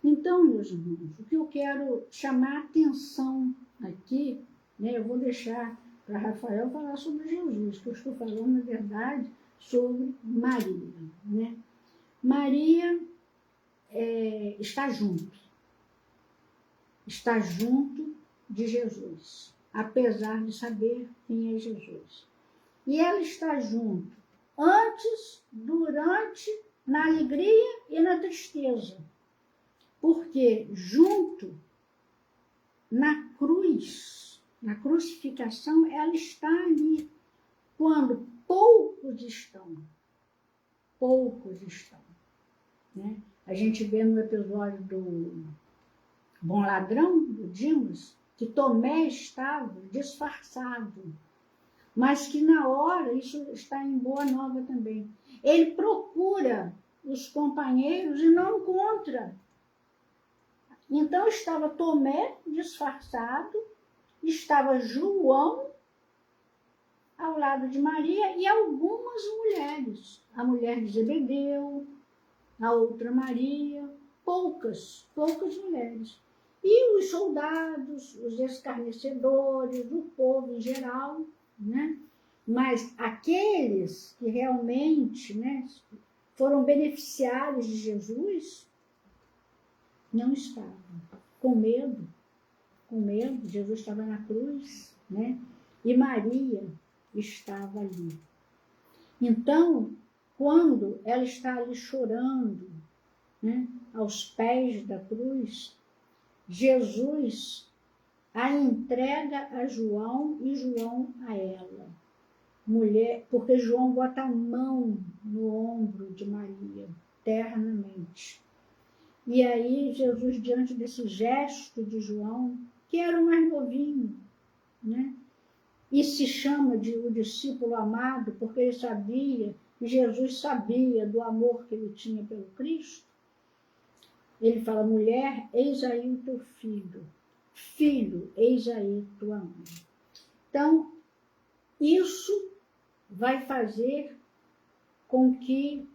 Então, meus irmãos, o que eu quero chamar a atenção aqui, né, eu vou deixar para Rafael falar sobre Jesus, que eu estou falando, na verdade, sobre Maria, né? Maria está junto de Jesus, apesar de saber quem é Jesus. E ela está junto antes, durante, na alegria e na tristeza. Porque junto, na cruz, na crucificação, ela está ali, quando poucos estão. Né? A gente vê no episódio do Bom Ladrão, do Dimas, que Tomé estava disfarçado, mas que na hora, isso está em Boa Nova também, ele procura os companheiros e não encontra. Então estava Tomé disfarçado, estava João ao lado de Maria e algumas mulheres. A mulher de Zebedeu, a outra Maria, poucas mulheres. E os soldados, os escarnecedores, o povo em geral, né? Mas aqueles que realmente, né, foram beneficiários de Jesus, não estavam. Com medo, Jesus estava na cruz, né? E Maria estava ali. Então, quando ela está ali chorando, né, aos pés da cruz, Jesus a entrega a João e João a ela. Mulher, porque João bota a mão no ombro de Maria, ternamente. E aí Jesus, diante desse gesto de João, que era o mais novinho, né? E se chama de o discípulo amado, porque ele sabia, Jesus sabia do amor que ele tinha pelo Cristo. Ele fala: mulher, eis aí o teu filho. Filho, eis aí tua mãe. Então, isso vai fazer com que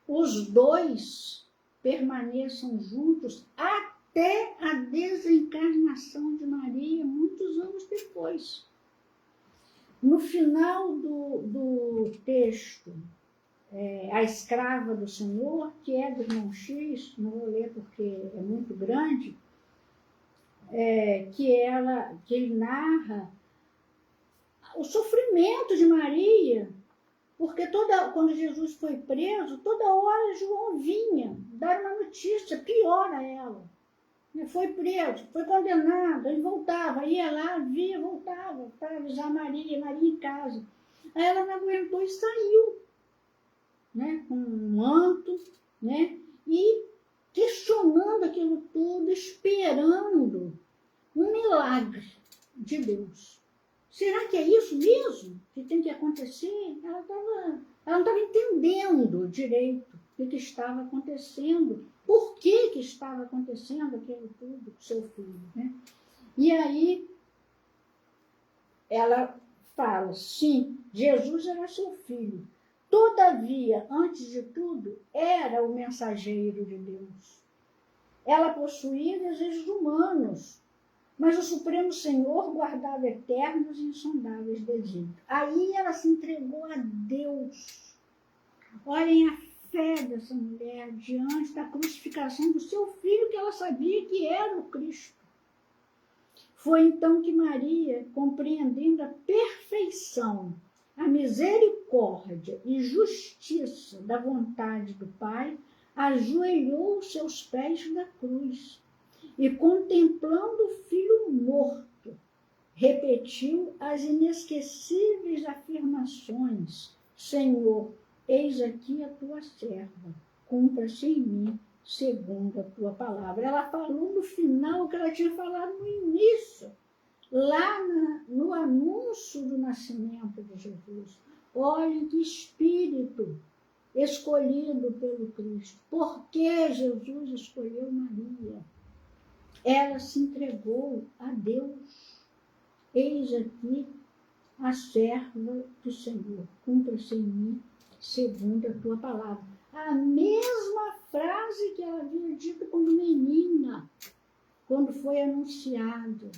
os dois permaneçam juntos até a desencarnação de Maria, muitos anos depois. No final do texto, a escrava do Senhor, que é do irmão X, não vou ler porque é muito grande, que ele narra o sofrimento de Maria, porque quando Jesus foi preso, toda hora João vinha dar uma notícia pior a ela. Foi preso, foi condenado, ele voltava, ia lá, via, voltava para avisar Maria em casa. Aí ela não aguentou e saiu, né, com um manto, né, e questionando aquilo tudo, esperando um milagre de Deus. Será que é isso mesmo que tem que acontecer? Ela não estava entendendo direito o que estava acontecendo, por que estava acontecendo aquilo tudo com seu filho, né? E aí ela fala: sim, Jesus era seu filho. Todavia, antes de tudo, era o mensageiro de Deus. Ela possuía desejos humanos, mas o Supremo Senhor guardava eternos e insondáveis desígnios. Aí ela se entregou a Deus. Olhem a fé dessa mulher diante da crucificação do seu filho, que ela sabia que era o Cristo. Foi então que Maria, compreendendo a perfeição, a misericórdia e justiça da vontade do Pai, ajoelhou os seus pés na cruz e, contemplando o filho morto, repetiu as inesquecíveis afirmações: Senhor, eis aqui a tua serva, cumpra-se em mim segundo a tua palavra. Ela falou no final o que ela tinha falado no início, lá no anúncio do nascimento de Jesus. Olhe que espírito escolhido pelo Cristo. Por que Jesus escolheu Maria? Ela se entregou a Deus. Eis aqui a serva do Senhor, cumpra-se em mim segundo a tua palavra. A mesma frase que ela havia dito quando menina, quando foi anunciado,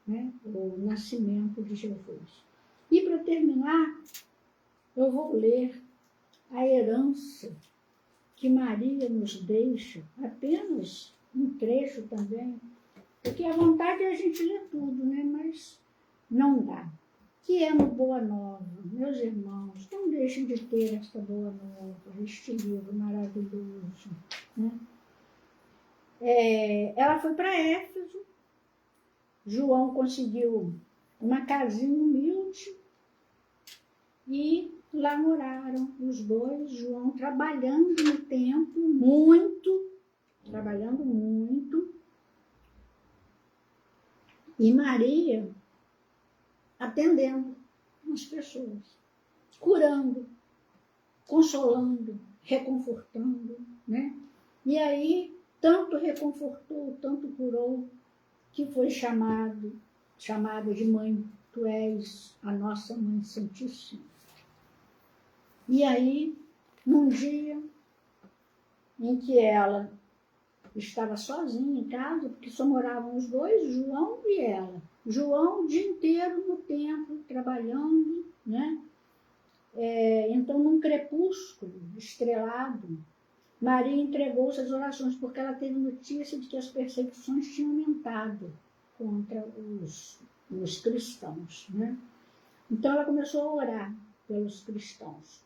né, o nascimento de Jesus. E para terminar, eu vou ler a herança que Maria nos deixa, apenas um trecho também, porque a vontade é a gente ler tudo, né? Mas não dá. Que é no Boa Nova, meus irmãos, não deixem de ter esta Boa Nova, este livro maravilhoso, né? Ela foi para Éfeso, João conseguiu uma casinha humilde e lá moraram os dois, João trabalhando no templo, trabalhando muito, e Maria atendendo as pessoas, curando, consolando, reconfortando, né? E aí, tanto reconfortou, tanto curou, que foi chamado de mãe, tu és a nossa mãe santíssima. E aí, num dia em que ela estava sozinha em casa, porque só moravam os dois, João e ela. João o dia inteiro no templo, trabalhando, né? Então, num crepúsculo estrelado, Maria entregou-se às orações, porque ela teve notícia de que as perseguições tinham aumentado contra os cristãos, né? Então, ela começou a orar pelos cristãos.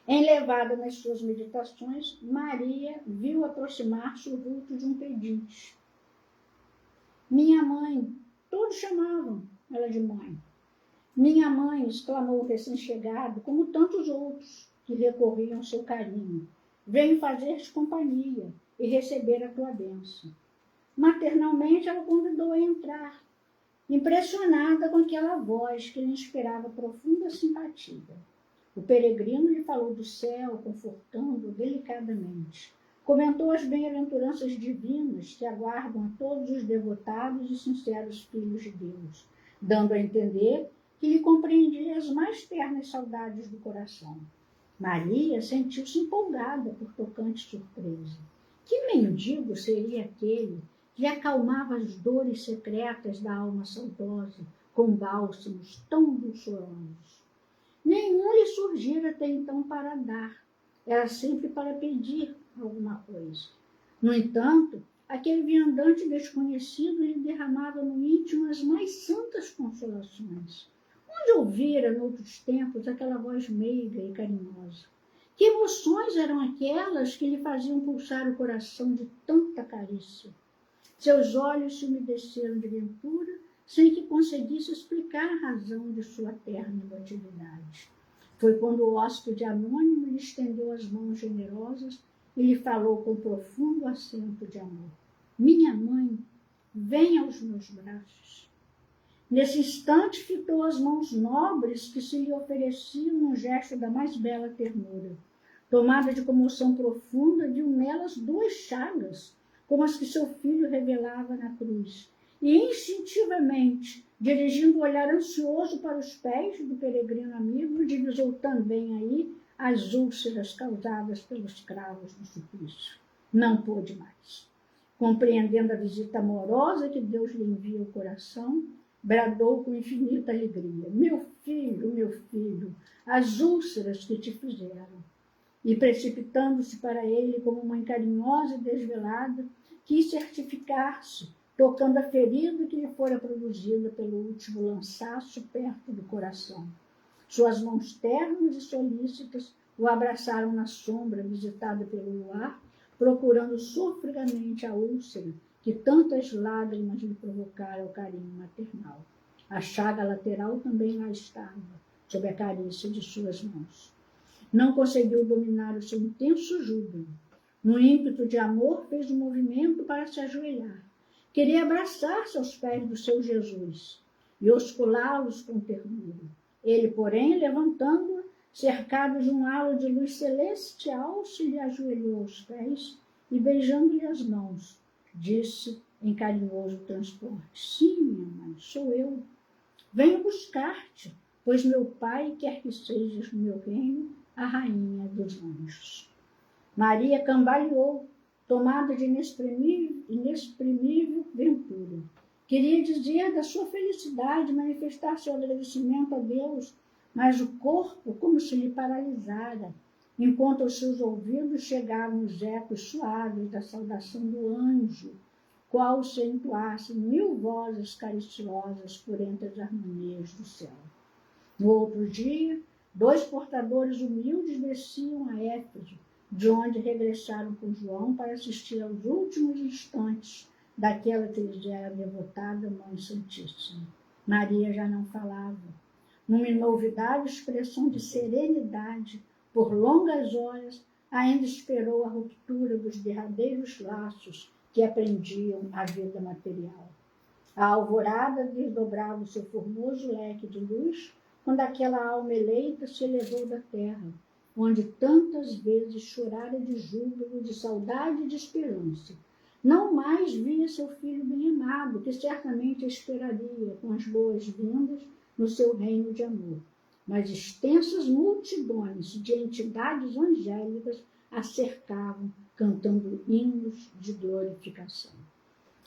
Enlevada nas suas meditações, Maria viu aproximar-se o vulto de um pedinte. Minha mãe, todos chamavam ela de mãe. Minha mãe, exclamou o recém-chegado, como tantos outros que recorriam ao seu carinho. Venho fazer-te companhia e receber a tua bênção. Maternalmente, ela convidou a entrar, impressionada com aquela voz que lhe inspirava profunda simpatia. O peregrino lhe falou do céu, confortando-o delicadamente. Comentou as bem-aventuranças divinas que aguardam a todos os devotados e sinceros filhos de Deus, dando a entender que lhe compreendia as mais ternas saudades do coração. Maria sentiu-se empolgada por tocante surpresa. Que mendigo seria aquele que acalmava as dores secretas da alma saudosa com bálsamos tão dulçorosos? Nenhum lhe surgira até então para dar, era sempre para pedir alguma coisa. No entanto, aquele viandante desconhecido lhe derramava no íntimo as mais santas consolações. Onde ouvira, noutros tempos, aquela voz meiga e carinhosa? Que emoções eram aquelas que lhe faziam pulsar o coração de tanta carícia? Seus olhos se umedeceram de ventura, sem que conseguisse explicar a razão de sua terna emotividade. Foi quando o hóspede anônimo lhe estendeu as mãos generosas e lhe falou com profundo acento de amor. Minha mãe, venha aos meus braços. Nesse instante fitou as mãos nobres que se lhe ofereciam num gesto da mais bela ternura. Tomada de comoção profunda, viu nelas 2 chagas, como as que seu filho revelava na cruz. E instintivamente, dirigindo o olhar ansioso para os pés do peregrino amigo, divisou também aí as úlceras causadas pelos cravos do suplício. Não pôde mais. Compreendendo a visita amorosa que Deus lhe envia ao coração, bradou com infinita alegria: meu filho, as úlceras que te fizeram. E precipitando-se para ele como mãe carinhosa e desvelada, quis certificar-se, tocando a ferida que lhe fora produzida pelo último lançaço perto do coração. Suas mãos ternas e solícitas o abraçaram na sombra visitada pelo luar, procurando sofregamente a úlcera que tantas lágrimas lhe provocara o carinho maternal. A chaga lateral também lá estava, sob a carícia de suas mãos. Não conseguiu dominar o seu intenso júbilo. No ímpeto de amor, fez um movimento para se ajoelhar. Queria abraçar-se aos pés do seu Jesus e osculá-los com ternura. Ele, porém, levantando-a, cercado de um halo de luz celestial, se lhe ajoelhou aos pés e, beijando-lhe as mãos, disse em carinhoso transporte: sim, minha mãe, sou eu. Venho buscar-te, pois meu pai quer que sejas no meu reino a rainha dos anjos. Maria cambaleou, tomada de inexprimível ventura. Queria dizer da sua felicidade, manifestar seu agradecimento a Deus, mas o corpo como se lhe paralisara, enquanto aos seus ouvidos chegavam os ecos suaves da saudação do anjo, qual se entoasse 1000 vozes cariciosas por entre as harmonias do céu. No outro dia, 2 portadores humildes desciam a Éfeso, de onde regressaram com João para assistir aos últimos instantes daquela que lhes era devotada Mãe Santíssima. Maria já não falava. Numa inovidável expressão de serenidade, por longas horas, ainda esperou a ruptura dos derradeiros laços que aprendiam a vida material. A alvorada desdobrava o seu formoso leque de luz, quando aquela alma eleita se elevou da terra, onde tantas vezes chorara de júbilo, de saudade e de esperança. Não mais via seu filho bem-amado, que certamente a esperaria com as boas-vindas no seu reino de amor. Mas extensas multidões de entidades angélicas a cercavam, cantando hinos de glorificação.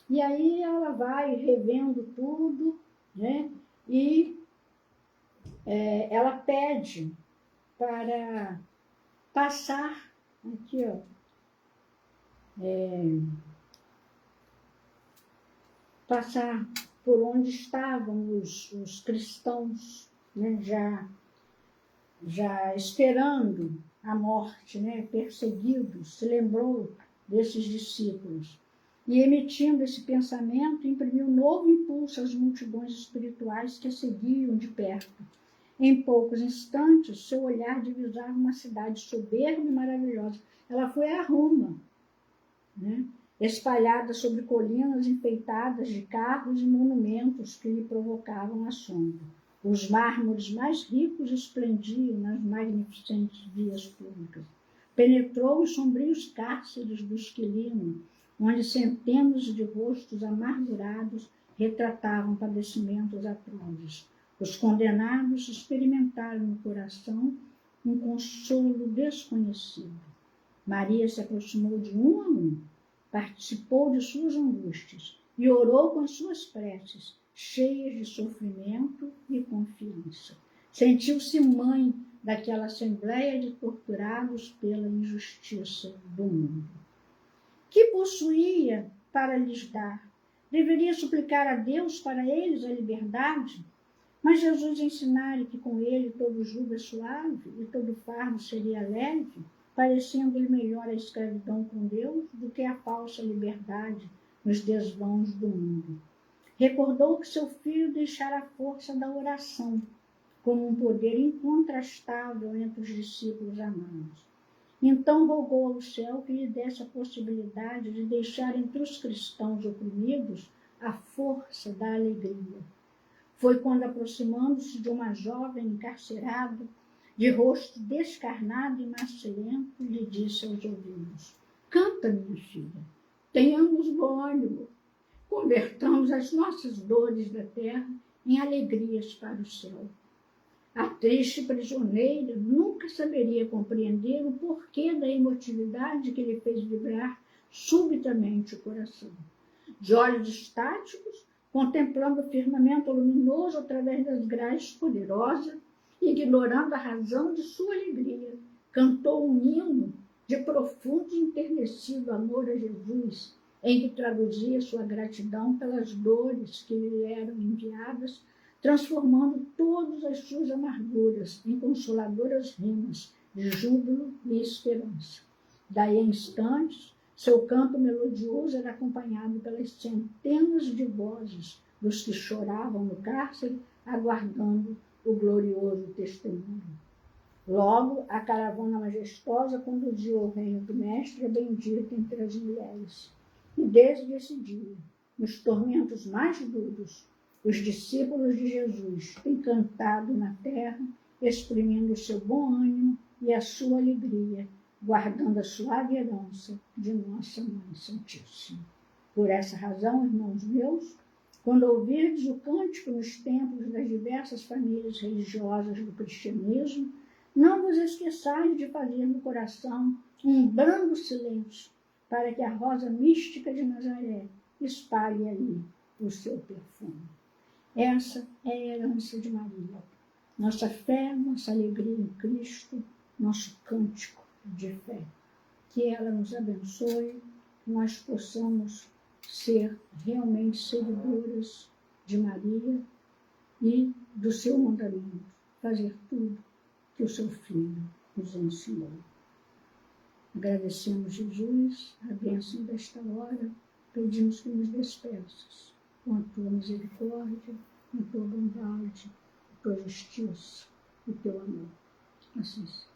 E aí ela vai revendo tudo, né? E ela pede para passar aqui, ó, passar por onde estavam os cristãos, né, já esperando a morte, né, perseguidos, se lembrou desses discípulos. E, emitindo esse pensamento, imprimiu novo impulso às multidões espirituais que a seguiam de perto. Em poucos instantes, seu olhar divisava uma cidade soberba e maravilhosa. Ela foi a Roma, né? Espalhada sobre colinas enfeitadas de carros e monumentos que lhe provocavam assombro. Os mármores mais ricos esplendiam nas magnificentes vias públicas. Penetrou os sombrios cárceres do Esquilino, onde centenas de rostos amargurados retratavam padecimentos atrozes. Os condenados experimentaram no coração um consolo desconhecido. Maria se aproximou de um a um, participou de suas angústias e orou com as suas preces, cheias de sofrimento e confiança. Sentiu-se mãe daquela assembleia de torturados pela injustiça do mundo. Que possuía para lhes dar? Deveria suplicar a Deus para eles a liberdade? Mas Jesus ensinara que com ele todo jugo é suave e todo fardo seria leve, parecendo-lhe melhor a escravidão com Deus do que a falsa liberdade nos desvãos do mundo. Recordou que seu filho deixara a força da oração como um poder incontrastável entre os discípulos amados. Então rogou ao céu que lhe desse a possibilidade de deixar entre os cristãos oprimidos a força da alegria. Foi quando, aproximando-se de uma jovem encarcerada, de rosto descarnado e macilento, lhe disse aos ouvidos: canta, minha filha, tenhamos bom ânimo, convertamos as nossas dores da terra em alegrias para o céu. A triste prisioneira nunca saberia compreender o porquê da emotividade que lhe fez vibrar subitamente o coração. De olhos estáticos, contemplando o firmamento luminoso através das grades poderosas, ignorando a razão de sua alegria, cantou um hino de profundo e enternecido amor a Jesus, em que traduzia sua gratidão pelas dores que lhe eram enviadas, transformando todas as suas amarguras em consoladoras rimas de júbilo e esperança. Daí a instantes, seu canto melodioso era acompanhado pelas centenas de vozes dos que choravam no cárcere, aguardando o glorioso testemunho. Logo, a caravana majestosa conduziu ao reino do Mestre a bendita entre as mulheres. E desde esse dia, nos tormentos mais duros, os discípulos de Jesus têm cantado na terra, exprimindo o seu bom ânimo e a sua alegria, guardando a suave herança de nossa Mãe Santíssima. Por essa razão, irmãos meus, quando ouvirdes o cântico nos templos das diversas famílias religiosas do cristianismo, não vos esqueçais de fazer no coração um brando silêncio, para que a rosa mística de Nazaré espalhe ali o seu perfume. Essa é a herança de Maria. Nossa fé, nossa alegria em Cristo, nosso cântico de fé. Que ela nos abençoe, que nós possamos ser realmente seguidoras de Maria e do seu mandamento, fazer tudo que o seu Filho nos ensinou. Agradecemos, Jesus, a bênção desta hora, pedimos que nos despeças com a tua misericórdia, com a tua bondade, a tua justiça e o teu amor. Assim seja.